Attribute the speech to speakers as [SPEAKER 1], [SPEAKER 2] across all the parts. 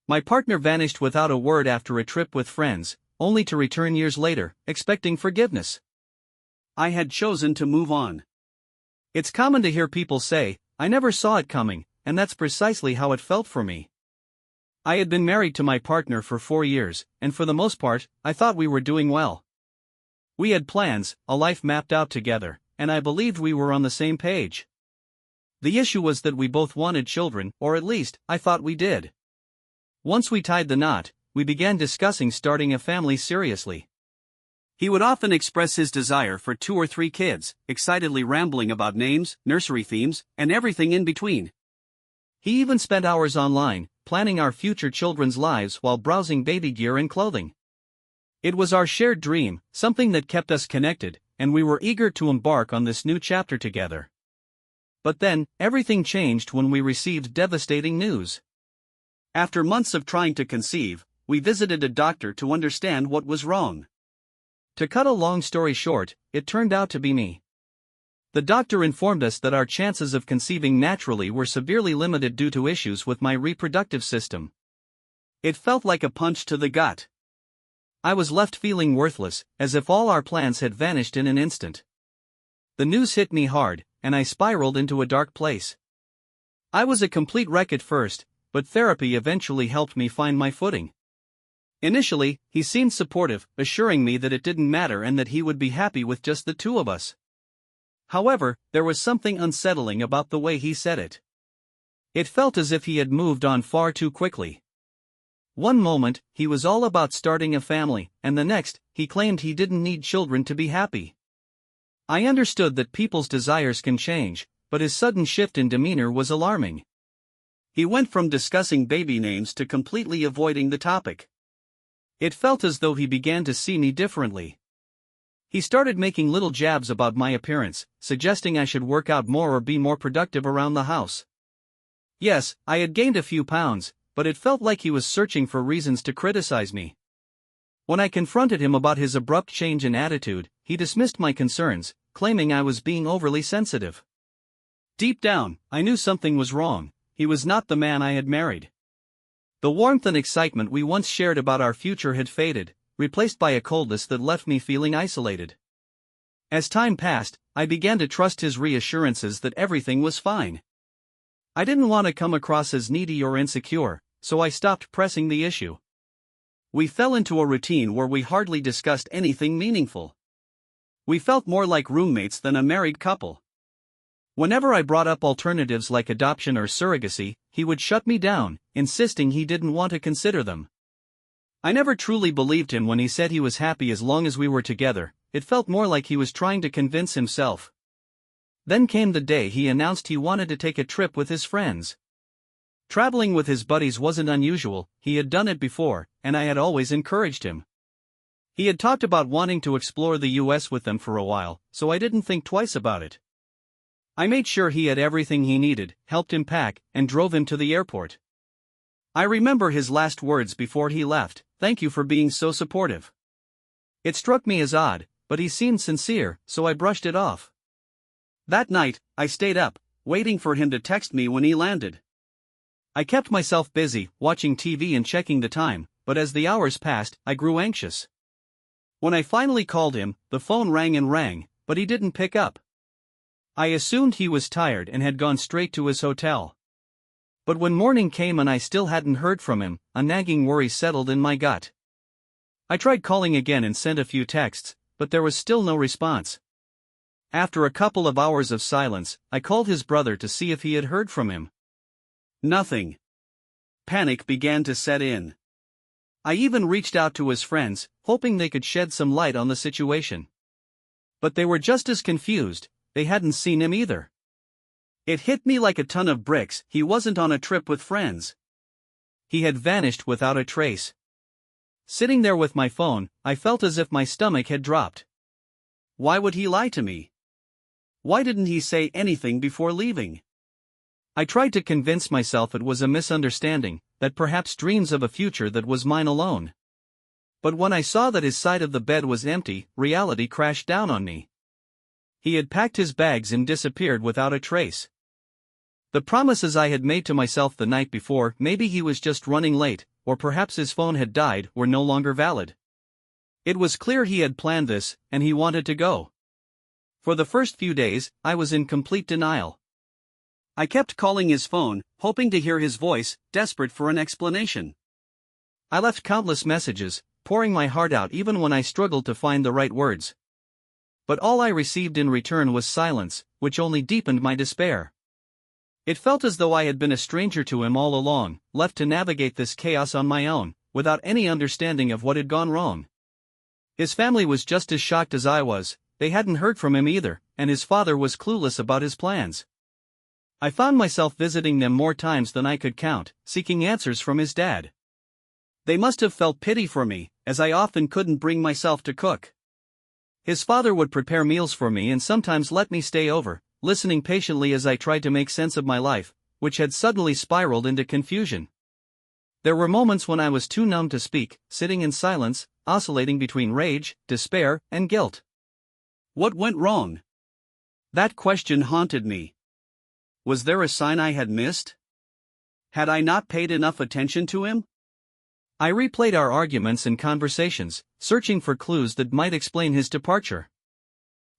[SPEAKER 1] My partner vanished without a word after a trip with friends, only to return years later, expecting forgiveness. I had chosen to move on. It's common to hear people say, "I never saw it coming," and that's precisely how it felt for me. I had been married to my partner for 4 years, and for the most part, I thought we were doing well. We had plans, a life mapped out together, and I believed we were on the same page. The issue was that we both wanted children, or at least, I thought we did. Once we tied the knot, we began discussing starting a family seriously. He would often express his desire for 2 or 3 kids, excitedly rambling about names, nursery themes, and everything in between. He even spent hours online, planning our future children's lives while browsing baby gear and clothing. It was our shared dream, something that kept us connected, and we were eager to embark on this new chapter together. But then, everything changed when we received devastating news. After months of trying to conceive, we visited a doctor to understand what was wrong. To cut a long story short, it turned out to be me. The doctor informed us that our chances of conceiving naturally were severely limited due to issues with my reproductive system. It felt like a punch to the gut. I was left feeling worthless, as if all our plans had vanished in an instant. The news hit me hard, and I spiraled into a dark place. I was a complete wreck at first, but therapy eventually helped me find my footing. Initially, he seemed supportive, assuring me that it didn't matter and that he would be happy with just the 2 of us. However, there was something unsettling about the way he said it. It felt as if he had moved on far too quickly. One moment, he was all about starting a family, and the next, he claimed he didn't need children to be happy. I understood that people's desires can change, but his sudden shift in demeanor was alarming. He went from discussing baby names to completely avoiding the topic. It felt as though he began to see me differently. He started making little jabs about my appearance, suggesting I should work out more or be more productive around the house. Yes, I had gained a few pounds, but it felt like he was searching for reasons to criticize me. When I confronted him about his abrupt change in attitude, he dismissed my concerns, claiming I was being overly sensitive. Deep down, I knew something was wrong. He was not the man I had married. The warmth and excitement we once shared about our future had faded, replaced by a coldness that left me feeling isolated. As time passed, I began to trust his reassurances that everything was fine. I didn't want to come across as needy or insecure, so I stopped pressing the issue. We fell into a routine where we hardly discussed anything meaningful. We felt more like roommates than a married couple. Whenever I brought up alternatives like adoption or surrogacy, he would shut me down, insisting he didn't want to consider them. I never truly believed him when he said he was happy as long as we were together. It felt more like he was trying to convince himself. Then came the day he announced he wanted to take a trip with his friends. Traveling with his buddies wasn't unusual, he had done it before, and I had always encouraged him. He had talked about wanting to explore the US with them for a while, so I didn't think twice about it. I made sure he had everything he needed, helped him pack, and drove him to the airport. I remember his last words before he left: "Thank you for being so supportive." It struck me as odd, but he seemed sincere, so I brushed it off. That night, I stayed up, waiting for him to text me when he landed. I kept myself busy, watching TV and checking the time, but as the hours passed, I grew anxious. When I finally called him, the phone rang and rang, but he didn't pick up. I assumed he was tired and had gone straight to his hotel. But when morning came and I still hadn't heard from him, a nagging worry settled in my gut. I tried calling again and sent a few texts, but there was still no response. After a couple of hours of silence, I called his brother to see if he had heard from him. Nothing. Panic began to set in. I even reached out to his friends, hoping they could shed some light on the situation. But they were just as confused. They hadn't seen him either. It hit me like a ton of bricks. He wasn't on a trip with friends. He had vanished without a trace. Sitting there with my phone, I felt as if my stomach had dropped. Why would he lie to me? Why didn't he say anything before leaving? I tried to convince myself it was a misunderstanding, that perhaps dreams of a future that was mine alone. But when I saw that his side of the bed was empty, reality crashed down on me. He had packed his bags and disappeared without a trace. The promises I had made to myself the night before, maybe he was just running late, or perhaps his phone had died, were no longer valid. It was clear he had planned this, and he wanted to go. For the first few days, I was in complete denial. I kept calling his phone, hoping to hear his voice, desperate for an explanation. I left countless messages, pouring my heart out even when I struggled to find the right words. But all I received in return was silence, which only deepened my despair. It felt as though I had been a stranger to him all along, left to navigate this chaos on my own, without any understanding of what had gone wrong. His family was just as shocked as I was. They hadn't heard from him either, and his father was clueless about his plans. I found myself visiting them more times than I could count, seeking answers from his dad. They must have felt pity for me, as I often couldn't bring myself to cook. His father would prepare meals for me and sometimes let me stay over, listening patiently as I tried to make sense of my life, which had suddenly spiraled into confusion. There were moments when I was too numb to speak, sitting in silence, oscillating between rage, despair, and guilt. What went wrong? That question haunted me. Was there a sign I had missed? Had I not paid enough attention to him? I replayed our arguments and conversations, searching for clues that might explain his departure.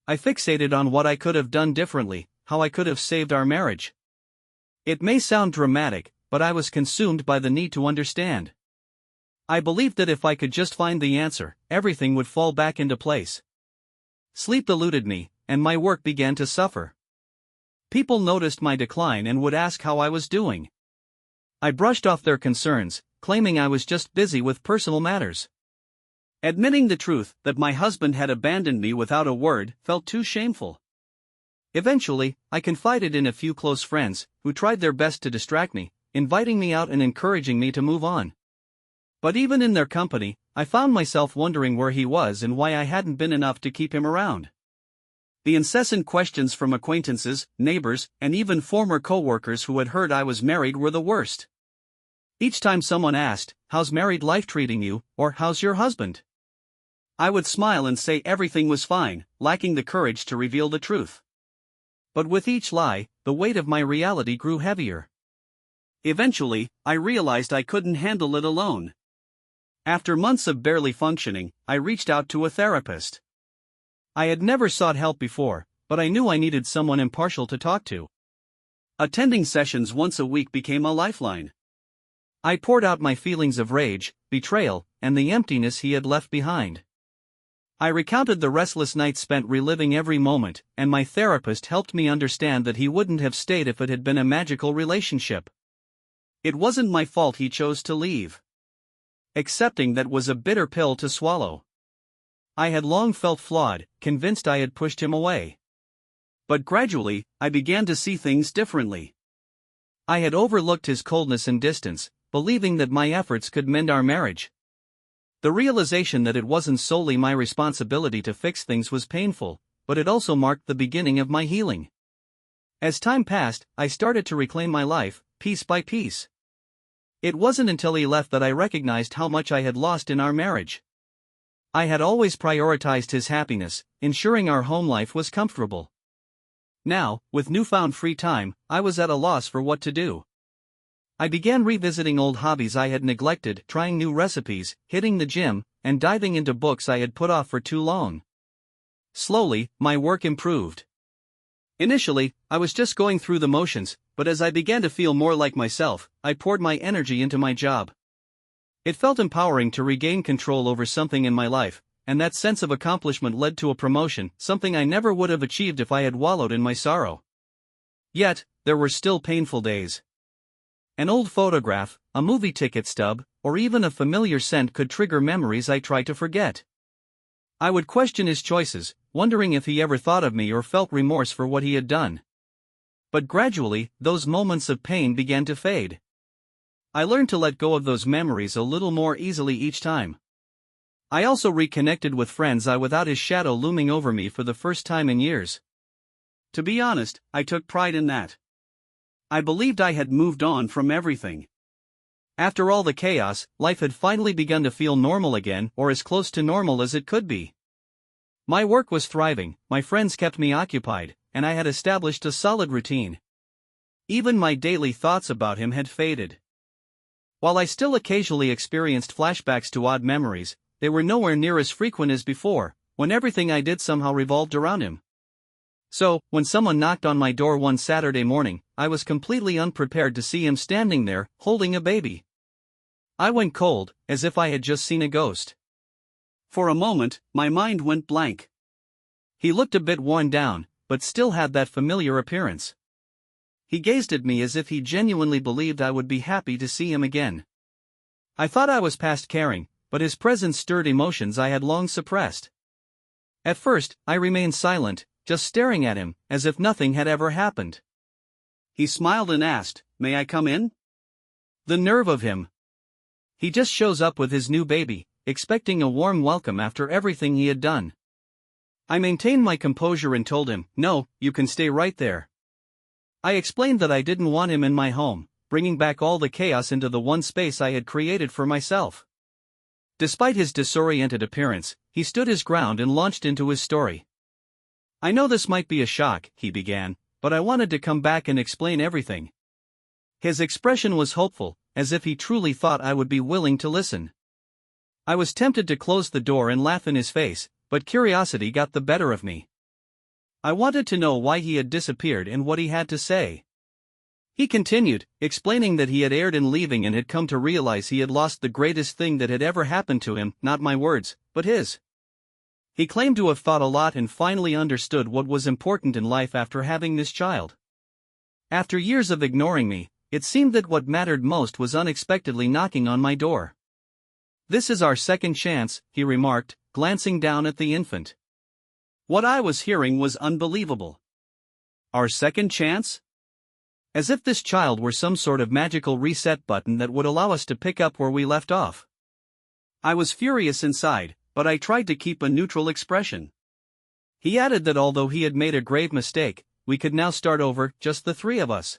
[SPEAKER 1] I fixated on what I could have done differently, how I could have saved our marriage. It may sound dramatic, but I was consumed by the need to understand. I believed that if I could just find the answer, everything would fall back into place. Sleep eluded me, and my work began to suffer. People noticed my decline and would ask how I was doing. I brushed off their concerns, claiming I was just busy with personal matters. Admitting the truth that my husband had abandoned me without a word felt too shameful. Eventually, I confided in a few close friends, who tried their best to distract me, inviting me out and encouraging me to move on. But even in their company, I found myself wondering where he was and why I hadn't been enough to keep him around. The incessant questions from acquaintances, neighbors, and even former co-workers who had heard I was married were the worst. Each time someone asked, "How's married life treating you?" or "How's your husband?" I would smile and say everything was fine, lacking the courage to reveal the truth. But with each lie, the weight of my reality grew heavier. Eventually, I realized I couldn't handle it alone. After months of barely functioning, I reached out to a therapist. I had never sought help before, but I knew I needed someone impartial to talk to. Attending sessions once a week became a lifeline. I poured out my feelings of rage, betrayal, and the emptiness he had left behind. I recounted the restless nights spent reliving every moment, and my therapist helped me understand that he wouldn't have stayed if it had been a magical relationship. It wasn't my fault he chose to leave. Accepting that was a bitter pill to swallow. I had long felt flawed, convinced I had pushed him away. But gradually, I began to see things differently. I had overlooked his coldness and distance, believing that my efforts could mend our marriage. The realization that it wasn't solely my responsibility to fix things was painful, but it also marked the beginning of my healing. As time passed, I started to reclaim my life, piece by piece. It wasn't until he left that I recognized how much I had lost in our marriage. I had always prioritized his happiness, ensuring our home life was comfortable. Now, with newfound free time, I was at a loss for what to do. I began revisiting old hobbies I had neglected, trying new recipes, hitting the gym, and diving into books I had put off for too long. Slowly, my work improved. Initially, I was just going through the motions, but as I began to feel more like myself, I poured my energy into my job. It felt empowering to regain control over something in my life, and that sense of accomplishment led to a promotion, something I never would have achieved if I had wallowed in my sorrow. Yet, there were still painful days. An old photograph, a movie ticket stub, or even a familiar scent could trigger memories I tried to forget. I would question his choices, wondering if he ever thought of me or felt remorse for what he had done. But gradually, those moments of pain began to fade. I learned to let go of those memories a little more easily each time. I also reconnected with friends without his shadow looming over me for the first time in years. To be honest, I took pride in that. I believed I had moved on from everything. After all the chaos, life had finally begun to feel normal again, or as close to normal as it could be. My work was thriving, my friends kept me occupied, and I had established a solid routine. Even my daily thoughts about him had faded. While I still occasionally experienced flashbacks to odd memories, they were nowhere near as frequent as before, when everything I did somehow revolved around him. So, when someone knocked on my door one Saturday morning, I was completely unprepared to see him standing there, holding a baby. I went cold, as if I had just seen a ghost. For a moment, my mind went blank. He looked a bit worn down, but still had that familiar appearance. He gazed at me as if he genuinely believed I would be happy to see him again. I thought I was past caring, but his presence stirred emotions I had long suppressed. At first, I remained silent, just staring at him, as if nothing had ever happened. He smiled and asked, "May I come in?" The nerve of him. He just shows up with his new baby, expecting a warm welcome after everything he had done. I maintained my composure and told him, "No, you can stay right there." I explained that I didn't want him in my home, bringing back all the chaos into the one space I had created for myself. Despite his disoriented appearance, he stood his ground and launched into his story. "I know this might be a shock," he began, "but I wanted to come back and explain everything." His expression was hopeful, as if he truly thought I would be willing to listen. I was tempted to close the door and laugh in his face, but curiosity got the better of me. I wanted to know why he had disappeared and what he had to say. He continued, explaining that he had erred in leaving and had come to realize he had lost the greatest thing that had ever happened to him, not my words, but his. He claimed to have thought a lot and finally understood what was important in life after having this child. After years of ignoring me, it seemed that what mattered most was unexpectedly knocking on my door. "This is our second chance," he remarked, glancing down at the infant. What I was hearing was unbelievable. Our second chance? As if this child were some sort of magical reset button that would allow us to pick up where we left off. I was furious inside, but I tried to keep a neutral expression. He added that although he had made a grave mistake, we could now start over, just the three of us.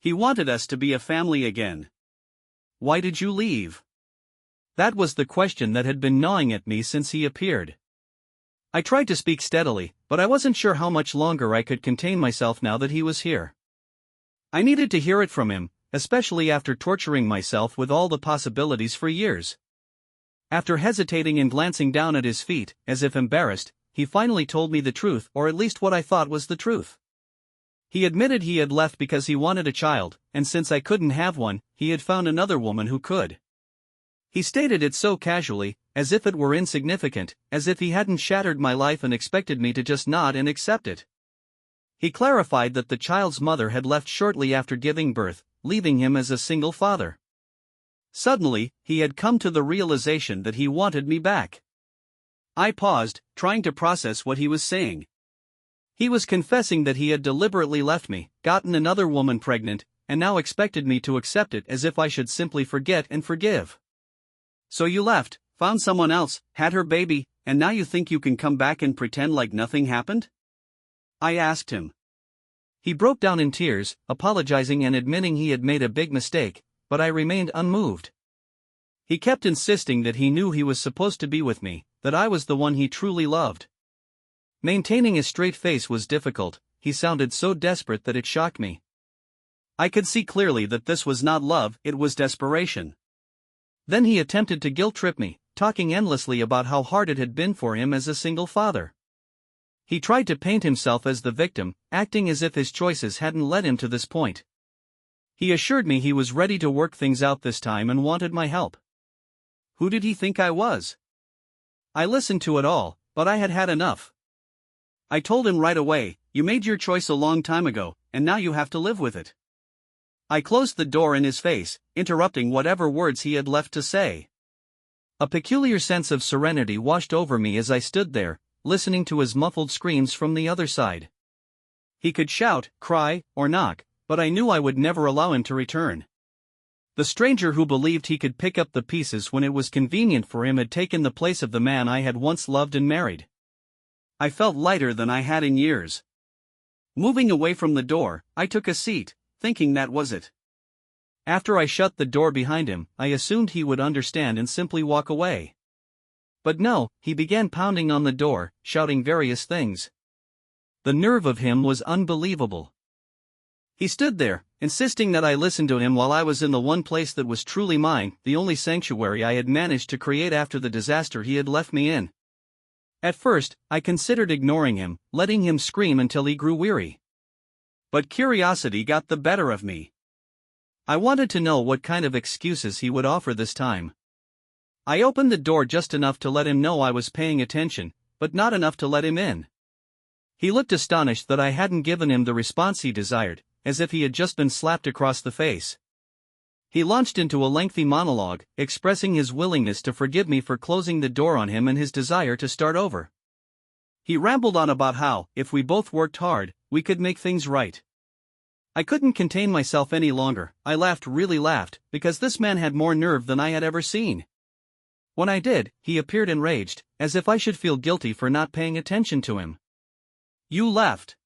[SPEAKER 1] He wanted us to be a family again. Why did you leave? That was the question that had been gnawing at me since he appeared. I tried to speak steadily, but I wasn't sure how much longer I could contain myself now that he was here. I needed to hear it from him, especially after torturing myself with all the possibilities for years. After hesitating and glancing down at his feet, as if embarrassed, he finally told me the truth, or at least what I thought was the truth. He admitted he had left because he wanted a child, and since I couldn't have one, he had found another woman who could. He stated it so casually, as if it were insignificant, as if he hadn't shattered my life and expected me to just nod and accept it. He clarified that the child's mother had left shortly after giving birth, leaving him as a single father. Suddenly, he had come to the realization that he wanted me back. I paused, trying to process what he was saying. He was confessing that he had deliberately left me, gotten another woman pregnant, and now expected me to accept it as if I should simply forget and forgive. "So you left, found someone else, had her baby, and now you think you can come back and pretend like nothing happened?" I asked him. He broke down in tears, apologizing and admitting he had made a big mistake, but I remained unmoved. He kept insisting that he knew he was supposed to be with me, that I was the one he truly loved. Maintaining a straight face was difficult, he sounded so desperate that it shocked me. I could see clearly that this was not love, it was desperation. Then he attempted to guilt-trip me, talking endlessly about how hard it had been for him as a single father. He tried to paint himself as the victim, acting as if his choices hadn't led him to this point. He assured me he was ready to work things out this time and wanted my help. Who did he think I was? I listened to it all, but I had had enough. I told him right away, "You made your choice a long time ago, and now you have to live with it." I closed the door in his face, interrupting whatever words he had left to say. A peculiar sense of serenity washed over me as I stood there, listening to his muffled screams from the other side. He could shout, cry, or knock, but I knew I would never allow him to return. The stranger who believed he could pick up the pieces when it was convenient for him had taken the place of the man I had once loved and married. I felt lighter than I had in years. Moving away from the door, I took a seat, thinking that was it. After I shut the door behind him, I assumed he would understand and simply walk away. But no, he began pounding on the door, shouting various things. The nerve of him was unbelievable. He stood there, insisting that I listen to him while I was in the one place that was truly mine, the only sanctuary I had managed to create after the disaster he had left me in. At first, I considered ignoring him, letting him scream until he grew weary. But curiosity got the better of me. I wanted to know what kind of excuses he would offer this time. I opened the door just enough to let him know I was paying attention, but not enough to let him in. He looked astonished that I hadn't given him the response he desired, as if he had just been slapped across the face. He launched into a lengthy monologue, expressing his willingness to forgive me for closing the door on him and his desire to start over. He rambled on about how, if we both worked hard, we could make things right. I couldn't contain myself any longer. I really laughed, because this man had more nerve than I had ever seen. When I did, he appeared enraged, as if I should feel guilty for not paying attention to him. You left.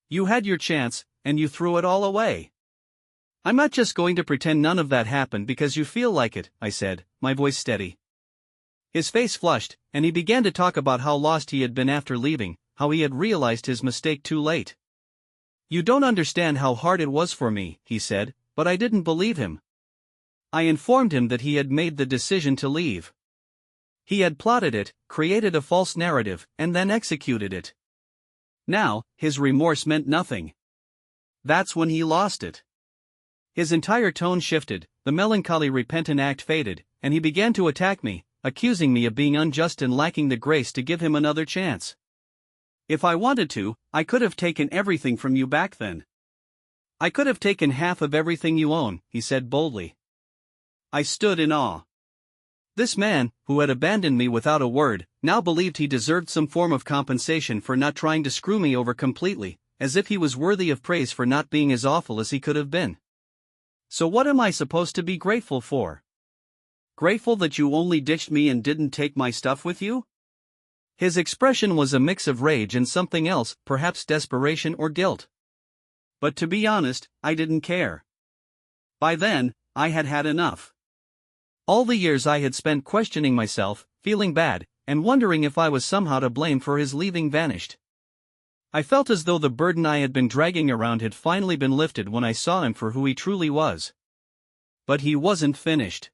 [SPEAKER 1] You had your chance, and you threw it all away. I'm not just going to pretend none of that happened because you feel like it, I said, my voice steady. His face flushed, and he began to talk about how lost he had been after leaving, how he had realized his mistake too late. You don't understand how hard it was for me, he said, but I didn't believe him. I informed him that he had made the decision to leave. He had plotted it, created a false narrative, and then executed it. Now, his remorse meant nothing. That's when he lost it. His entire tone shifted, the melancholy repentant act faded, and he began to attack me, accusing me of being unjust and lacking the grace to give him another chance. If I wanted to, I could have taken everything from you back then. I could have taken half of everything you own, he said boldly. I stood in awe. This man, who had abandoned me without a word, now believed he deserved some form of compensation for not trying to screw me over completely, as if he was worthy of praise for not being as awful as he could have been. So what am I supposed to be grateful for? Grateful that you only ditched me and didn't take my stuff with you? His expression was a mix of rage and something else, perhaps desperation or guilt. But to be honest, I didn't care. By then, I had had enough. All the years I had spent questioning myself, feeling bad, and wondering if I was somehow to blame for his leaving vanished. I felt as though the burden I had been dragging around had finally been lifted when I saw him for who he truly was. But he wasn't finished.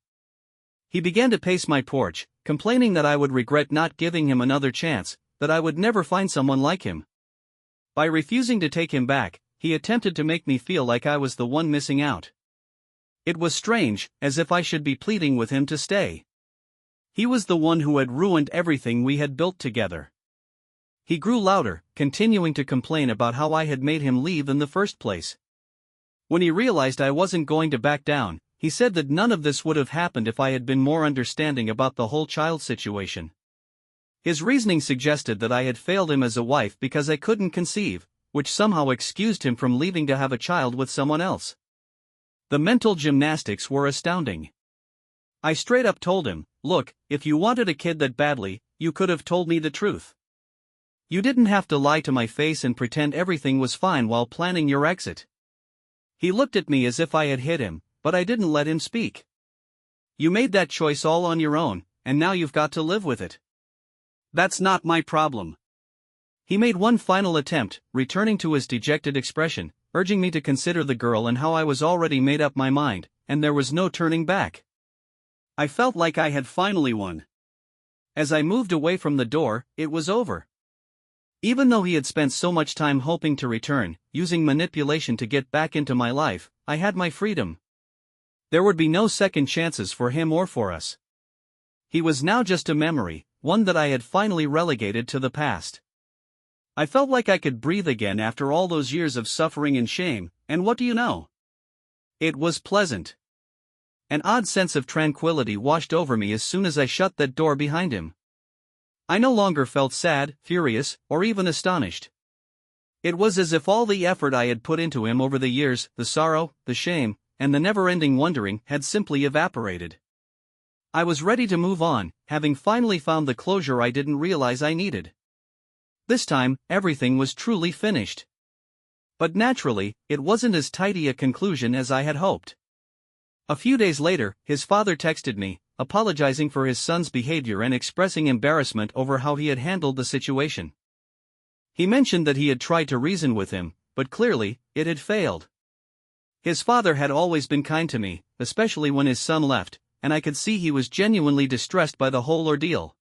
[SPEAKER 1] He began to pace my porch, complaining that I would regret not giving him another chance, that I would never find someone like him. By refusing to take him back, he attempted to make me feel like I was the one missing out. It was strange, as if I should be pleading with him to stay. He was the one who had ruined everything we had built together. He grew louder, continuing to complain about how I had made him leave in the first place. When he realized I wasn't going to back down, he said that none of this would have happened if I had been more understanding about the whole child situation. His reasoning suggested that I had failed him as a wife because I couldn't conceive, which somehow excused him from leaving to have a child with someone else. The mental gymnastics were astounding. I straight up told him, look, if you wanted a kid that badly, you could have told me the truth. You didn't have to lie to my face and pretend everything was fine while planning your exit. He looked at me as if I had hit him, but I didn't let him speak. You made that choice all on your own, and now you've got to live with it. That's not my problem. He made one final attempt, returning to his dejected expression, urging me to consider the girl and how I was already made up my mind, and there was no turning back. I felt like I had finally won. As I moved away from the door, it was over. Even though he had spent so much time hoping to return, using manipulation to get back into my life, I had my freedom. There would be no second chances for him or for us. He was now just a memory, one that I had finally relegated to the past. I felt like I could breathe again after all those years of suffering and shame, and what do you know? It was pleasant. An odd sense of tranquility washed over me as soon as I shut that door behind him. I no longer felt sad, furious, or even astonished. It was as if all the effort I had put into him over the years, the sorrow, the shame, and the never-ending wondering, had simply evaporated. I was ready to move on, having finally found the closure I didn't realize I needed. This time, everything was truly finished. But naturally, it wasn't as tidy a conclusion as I had hoped. A few days later, his father texted me, apologizing for his son's behavior and expressing embarrassment over how he had handled the situation. He mentioned that he had tried to reason with him, but clearly, it had failed. His father had always been kind to me, especially when his son left, and I could see he was genuinely distressed by the whole ordeal.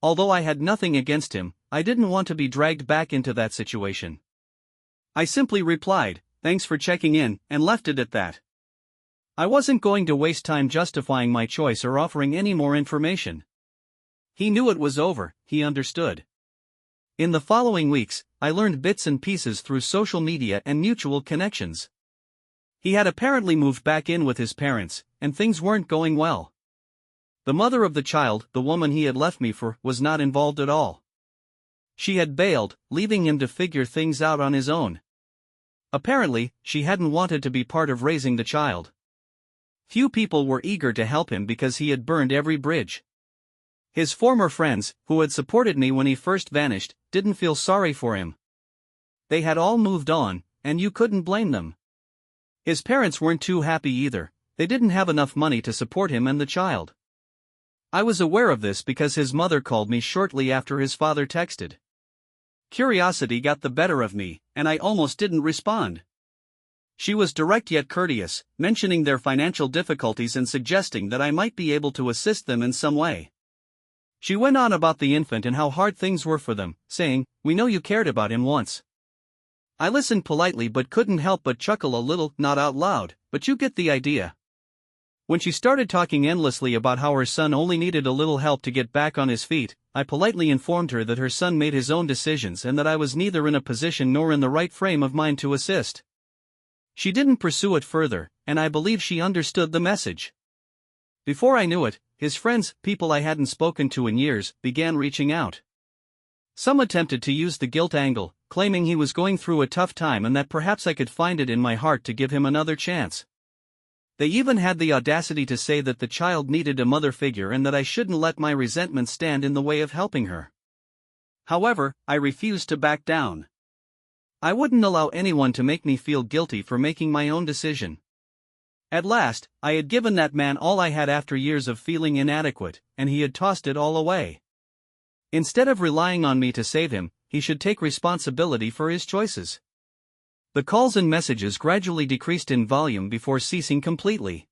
[SPEAKER 1] Although I had nothing against him, I didn't want to be dragged back into that situation. I simply replied, "Thanks for checking in," and left it at that. I wasn't going to waste time justifying my choice or offering any more information. He knew it was over, he understood. In the following weeks, I learned bits and pieces through social media and mutual connections. He had apparently moved back in with his parents, and things weren't going well. The mother of the child, the woman he had left me for, was not involved at all. She had bailed, leaving him to figure things out on his own. Apparently, she hadn't wanted to be part of raising the child. Few people were eager to help him because he had burned every bridge. His former friends, who had supported me when he first vanished, didn't feel sorry for him. They had all moved on, and you couldn't blame them. His parents weren't too happy either. They didn't have enough money to support him and the child. I was aware of this because his mother called me shortly after his father texted. Curiosity got the better of me, and I almost didn't respond. She was direct yet courteous, mentioning their financial difficulties and suggesting that I might be able to assist them in some way. She went on about the infant and how hard things were for them, saying, "We know you cared about him once." I listened politely but couldn't help but chuckle a little, not out loud, but you get the idea. When she started talking endlessly about how her son only needed a little help to get back on his feet, I politely informed her that her son made his own decisions and that I was neither in a position nor in the right frame of mind to assist. She didn't pursue it further, and I believe she understood the message. Before I knew it, his friends, people I hadn't spoken to in years, began reaching out. Some attempted to use the guilt angle, claiming he was going through a tough time and that perhaps I could find it in my heart to give him another chance. They even had the audacity to say that the child needed a mother figure and that I shouldn't let my resentment stand in the way of helping her. However, I refused to back down. I wouldn't allow anyone to make me feel guilty for making my own decision. At last, I had given that man all I had after years of feeling inadequate, and he had tossed it all away. Instead of relying on me to save him, he should take responsibility for his choices. The calls and messages gradually decreased in volume before ceasing completely.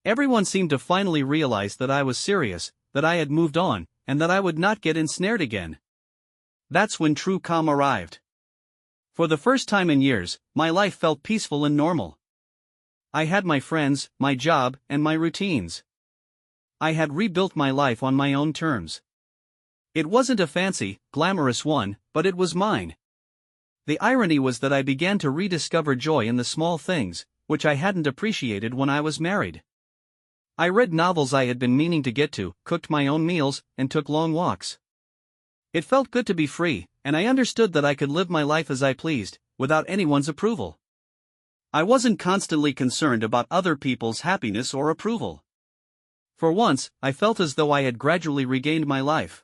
[SPEAKER 1] Everyone seemed to finally realize that I was serious, that I had moved on, and that I would not get ensnared again. That's when true calm arrived. For the first time in years, my life felt peaceful and normal. I had my friends, my job, and my routines. I had rebuilt my life on my own terms. It wasn't a fancy, glamorous one, but it was mine. The irony was that I began to rediscover joy in the small things, which I hadn't appreciated when I was married. I read novels I had been meaning to get to, cooked my own meals, and took long walks. It felt good to be free, and I understood that I could live my life as I pleased, without anyone's approval. I wasn't constantly concerned about other people's happiness or approval. For once, I felt as though I had gradually regained my life.